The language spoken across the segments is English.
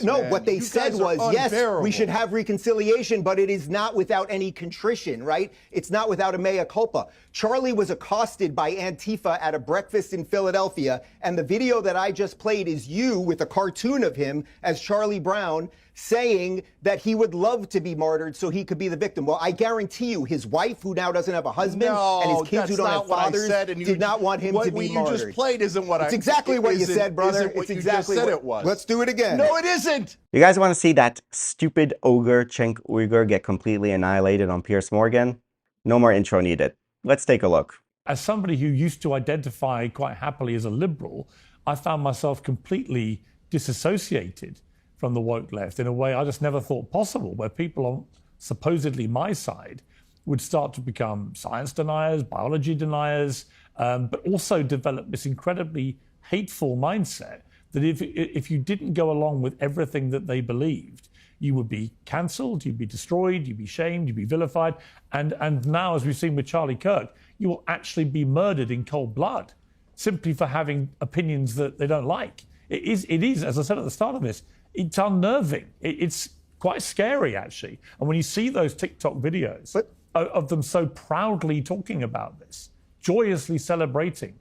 No, man. what they You said guys are was, yes, unbearable. we should have reconciliation, but it is not without any contrition, right? It's not without a mea culpa. Charlie was accosted by Antifa at a breakfast in Philadelphia, and the video that I just played is you with a cartoon of him as Charlie Brown saying that he would love to be martyred so he could be the victim. Well, I guarantee you his wife, who now doesn't have a husband, and his kids who don't have fathers, did not want him to be martyred. What you just played isn't what It's exactly what you said, brother. It's exactly what it was. Let's do it again. No, it isn't. You guys want to see that stupid ogre Cenk Uyghur get completely annihilated on Piers Morgan? No more intro needed. Let's take a look. As somebody who used to identify quite happily as a liberal, I found myself completely disassociated from the woke left in a way I just never thought possible, where people on supposedly my side would start to become science deniers, biology deniers, but also develop this incredibly hateful mindset that if you didn't go along with everything that they believed, you would be cancelled, you'd be destroyed, you'd be shamed, you'd be vilified. And now, as we've seen with Charlie Kirk, you will actually be murdered in cold blood simply for having opinions that they don't like. It is, as I said at the start of this, it's unnerving. It's quite scary, actually. And when you see those TikTok videos of them so proudly talking about this, joyously celebrating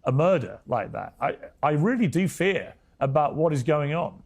a murder like that, I really do fear about what is going on.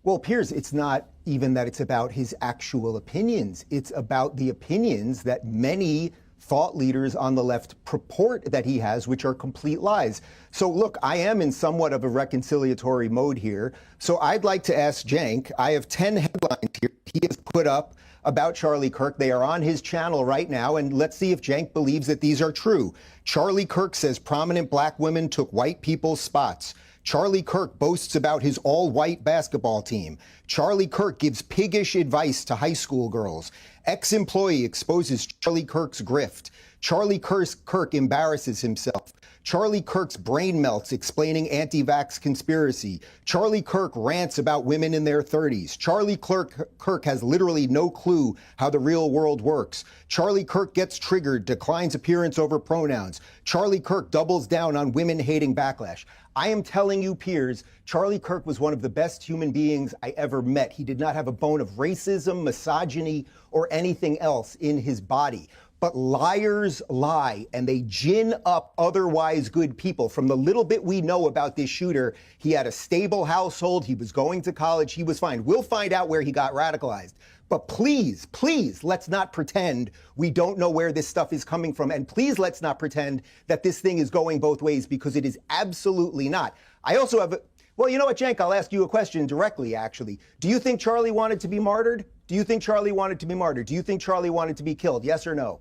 Well, Piers, it's not even that it's about his actual opinions. It's about the opinions that many thought leaders on the left purport that he has, which are complete lies. So look, I am in somewhat of a reconciliatory mode here. So I'd like to ask Cenk, I have 10 headlines here he has put up about Charlie Kirk. They are on his channel right now, and let's see if Cenk believes that these are true. Charlie Kirk says prominent black women took white people's spots. Charlie Kirk boasts about his all-white basketball team. Charlie Kirk gives piggish advice to high school girls. Ex-employee exposes Charlie Kirk's grift. Charlie Kirk embarrasses himself. Charlie Kirk's brain melts explaining anti-vax conspiracy. Charlie Kirk rants about women in their 30s. Charlie Kirk has literally no clue how the real world works. Charlie Kirk gets triggered, declines appearance over pronouns. Charlie Kirk doubles down on women-hating backlash. I am telling you, Piers, Charlie Kirk was one of the best human beings I ever met. He did not have a bone of racism, misogyny, or anything else in his body. But liars lie, and they gin up otherwise good people. From the little bit we know about this shooter, he had a stable household, he was going to college, he was fine. We'll find out where he got radicalized. But please, please, let's not pretend we don't know where this stuff is coming from. And please, let's not pretend that this thing is going both ways, because it is absolutely not. I also have well, you know what, Cenk, I'll ask you a question directly, actually. Do you think Charlie wanted to be martyred? Do you think Charlie wanted to be martyred? Do you think Charlie wanted to be killed? Yes or no?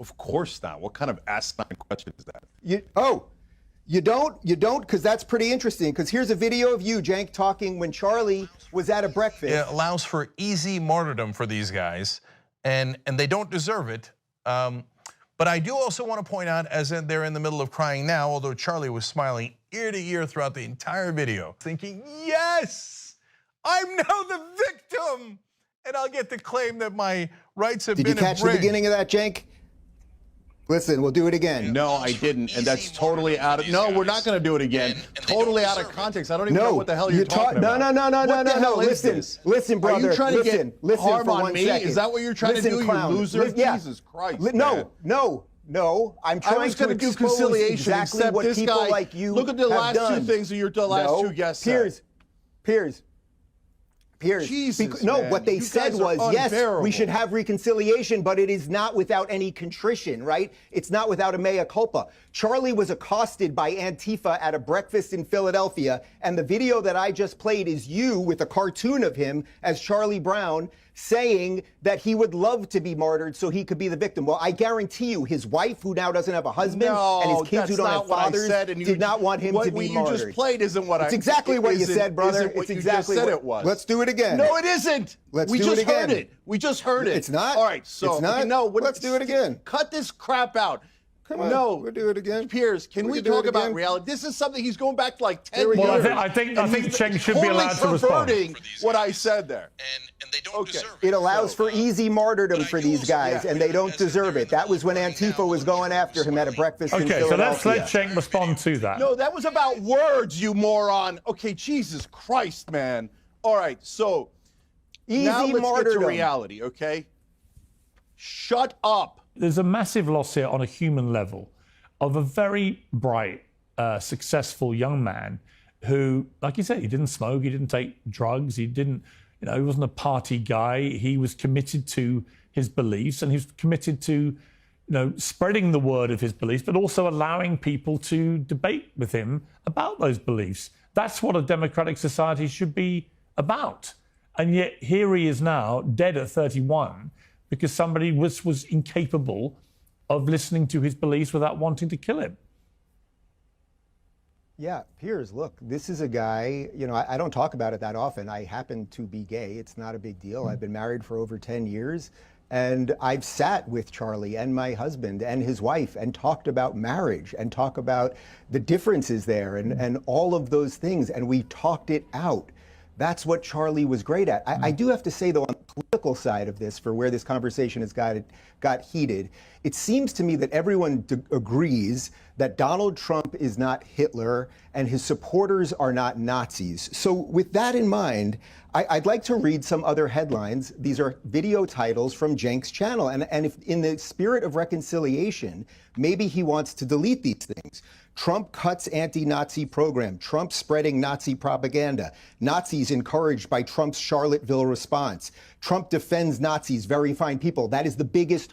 Of course not. What kind of asinine question is that? You don't, because that's pretty interesting. Because here's a video of you, Cenk, talking when Charlie was at a breakfast. It allows for easy martyrdom for these guys, and they don't deserve it. But I do also want to point out, as they're in the middle of crying now, although Charlie was smiling ear to ear throughout the entire video, thinking, yes, I'm now the victim, and I'll get to claim that my rights have been infringed. Did you catch the beginning of that, Cenk? Listen, we'll do it again. No, I didn't, and that's totally out of. No, we're not going to do it again. Totally out of context. I don't even know what the hell you're talking about. No. Listen, brother. Are you trying to get harm for on 1 me? second. Is that what you're trying to do, clown. you loser? Jesus Christ. No. I'm trying to do conciliation. Exactly what this people guy, like you look at the last have done. two things of your last two guests. Piers. Jesus, no, man. what they You said guys are was, yes, unbearable. we should have reconciliation, but it is not without any contrition, right? It's not without a mea culpa. Charlie was accosted by Antifa at a breakfast in Philadelphia, and the video that I just played is you with a cartoon of him as Charlie Brown saying that he would love to be martyred so he could be the victim. Well, I guarantee you his wife, who now doesn't have a husband, and his kids who don't have fathers, did not want him to be martyred. What you just played isn't what It's exactly what you said, brother. It's exactly what it was. Let's do it again. No, it isn't. Let's we do just it again. heard it. We just heard it. It's not? All right, so it's not? no. Let's do it again. Cut this crap out. Come on. No. We'll do it again. Piers, can we do talk it about again? reality? This is something he's going back to like 10 Here we years. go. Well, I think Cenk should be allowed to respond. Perverting what I said there. And they don't deserve it. It allows for easy martyrdom for these guys, and they don't deserve it. That was when Antifa was going after him at a breakfast in Okay, so let's Philadelphia. let Cenk respond to that. No, that was about words, you moron. Okay, Jesus Christ, man. All right, so now Easy let's get martyrdom. to reality, okay? Shut up. There's a massive loss here on a human level of a very bright, successful young man who, like you said, he didn't smoke, he didn't take drugs, he didn't, he wasn't a party guy. He was committed to his beliefs, and he was committed to, spreading the word of his beliefs, but also allowing people to debate with him about those beliefs. That's what a democratic society should be about. And yet here he is now, dead at 31, because somebody was incapable of listening to his beliefs without wanting to kill him. Yeah, Piers, look, this is a guy, I don't talk about it that often. I happen to be gay. It's not a big deal. I've been married for over 10 years. And I've sat with Charlie and my husband and his wife and talked about marriage and talk about the differences there and all of those things. And we talked it out. That's what Charlie was great at. I do have to say, though, on the political side of this, for where this conversation has got heated, it seems to me that everyone agrees that Donald Trump is not Hitler and his supporters are not Nazis. So with that in mind, I'd like to read some other headlines. These are video titles from Cenk's channel. And if in the spirit of reconciliation, maybe he wants to delete these things. Trump cuts anti-Nazi program. Trump spreading Nazi propaganda. Nazis encouraged by Trump's Charlottesville response. Trump defends Nazis, very fine people. That is the biggest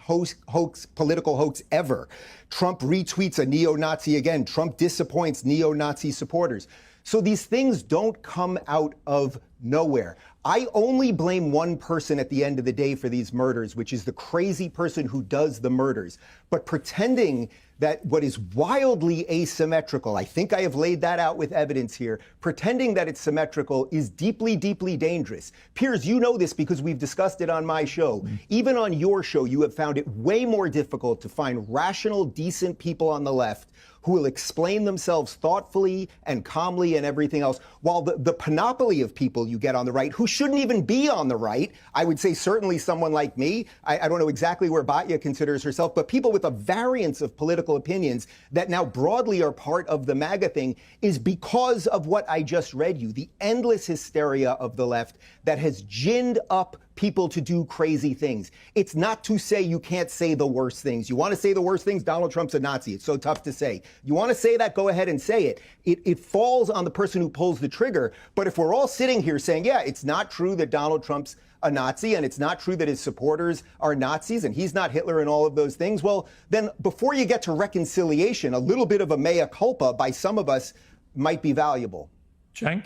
political hoax ever. Trump retweets a neo-Nazi again. Trump disappoints neo-Nazi supporters. So these things don't come out of nowhere. I only blame one person at the end of the day for these murders, which is the crazy person who does the murders. But pretending that what is wildly asymmetrical, I think I have laid that out with evidence here, pretending that it's symmetrical is deeply, deeply dangerous. Piers, you know this because we've discussed it on my show. Even on your show, you have found it way more difficult to find rational, decent people on the left who will explain themselves thoughtfully and calmly and everything else, while the panoply of people you get on the right, who shouldn't even be on the right, I would say certainly someone like me, I don't know exactly where Batya considers herself, but people with a variance of political opinions that now broadly are part of the MAGA thing, is because of what I just read you, the endless hysteria of the left that has ginned up people to do crazy things. It's not to say you can't say the worst things. You want to say the worst things? Donald Trump's a Nazi. It's so tough to say. You want to say that? Go ahead and say it. It falls on the person who pulls the trigger. But if we're all sitting here saying, yeah, it's not true that Donald Trump's a Nazi and it's not true that his supporters are Nazis and he's not Hitler and all of those things, well, then before you get to reconciliation, a little bit of a mea culpa by some of us might be valuable. Cenk?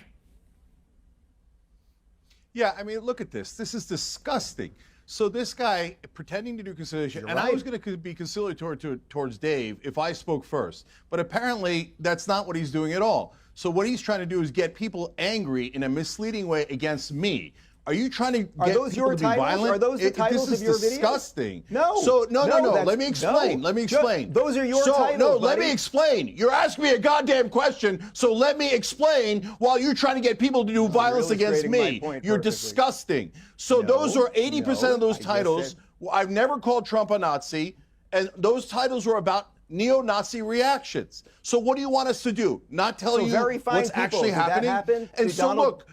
Yeah, I mean, look at this. This is disgusting. So this guy pretending to do conciliation, and I was going to be conciliatory towards Dave if I spoke first, but apparently that's not what he's doing at all. So what he's trying to do is get people angry in a misleading way against me. Are you trying to get those people your to be titles? violent? Are those the titles this of your is videos? disgusting. No. So no. that's- Let me explain. no. Let me explain. Those are your titles. No, buddy. let me explain. You're asking me a goddamn question, so let me explain while you're trying to get people to do violence against illustrating me. my point You're perfectly. disgusting. So those are 80% of those I just titles. said- I've never called Trump a Nazi, and those titles were about neo-Nazi reactions. So what do you want us to do? Not tell So you very fine what's people. actually Did that happening? happen? And Did so Donald- look,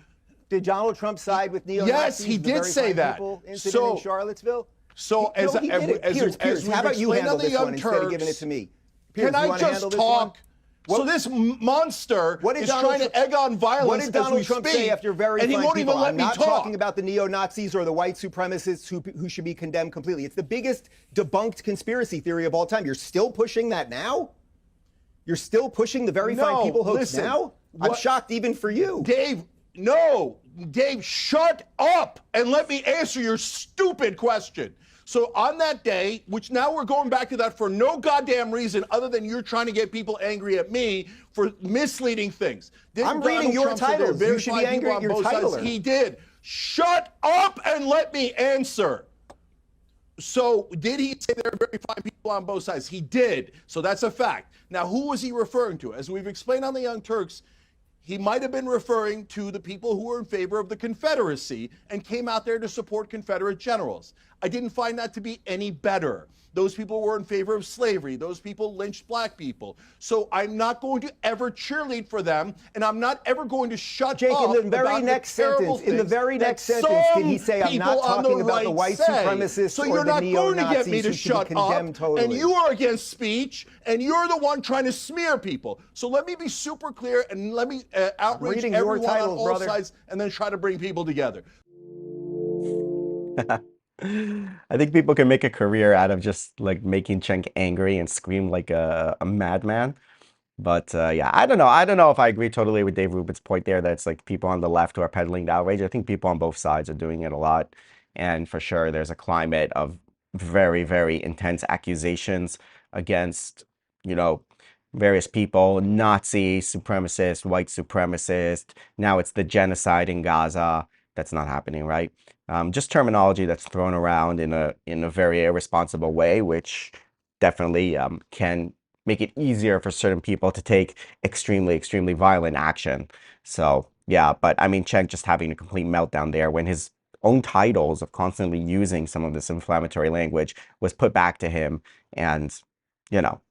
Did Donald Trump side with neo-Nazis? Yes, he the did very say fine that. people incident So- in Charlottesville? So He did it. Piers, we've how about you explained handle on the this one Young instead of giving it Turks, to me? Piers, Can you I wanna just handle this one? talk? So this monster What did is Donald trying to Trump- egg on violence What did as Donald we Trump speak, say after very and he fine won't people? even let I'm me not talk. talking about the neo-Nazis or the white supremacists who should be condemned completely. It's the biggest debunked conspiracy theory of all time. You're still pushing that now? You're still pushing the very fine people hoax listen, now? I'm what- shocked even for you. Dave, Dave, shut up and let me answer your stupid question. So on that day, which now we're going back to that for no goddamn reason other than you're trying to get people angry at me for misleading things. I'm reading your titles. You should be angry at your titler. He did. Shut up and let me answer. So did he say there are very fine people on both sides? He did. So that's a fact. Now, who was he referring to? As we've explained on the Young Turks, he might have been referring to the people who were in favor of the Confederacy and came out there to support Confederate generals. I didn't find that to be any better. Those people were in favor of slavery. Those people lynched black people. So I'm not going to ever cheerlead for them, and I'm not ever going to shut Jake, up in the very next sentence, did he say, I'm not talking about the white supremacists so or you're the not going to get me neo-Nazis to who should shut be up, condemned totally. and you are against speech, and you're the one trying to smear people. So let me be super clear, and let me outrage everyone on all sides, and then try to bring people together. I think people can make a career out of just like making Cenk angry and scream like a madman. But yeah, I don't know. I don't know if I agree totally with Dave Rubin's point there that it's like people on the left who are peddling the outrage. I think people on both sides are doing it a lot. And for sure, there's a climate of very, very intense accusations against, you know, various people, Nazi supremacist, white supremacist. Now it's the genocide in Gaza. That's not happening, right? Just terminology that's thrown around in a very irresponsible way, which definitely can make it easier for certain people to take extremely, extremely violent action. So yeah, but I mean, Cenk just having a complete meltdown there when his own titles of constantly using some of this inflammatory language was put back to him, and you know,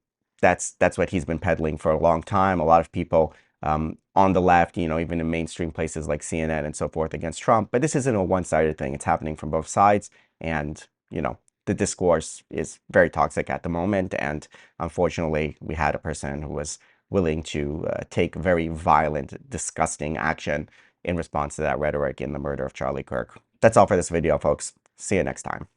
that's what he's been peddling for a long time. A lot of people on the left, you know, even in mainstream places like CNN and so forth against Trump. But this isn't a one-sided thing. It's happening from both sides. And, you know, the discourse is very toxic at the moment. And unfortunately, we had a person who was willing to take very violent, disgusting action in response to that rhetoric in the murder of Charlie Kirk. That's all for this video, folks. See you next time.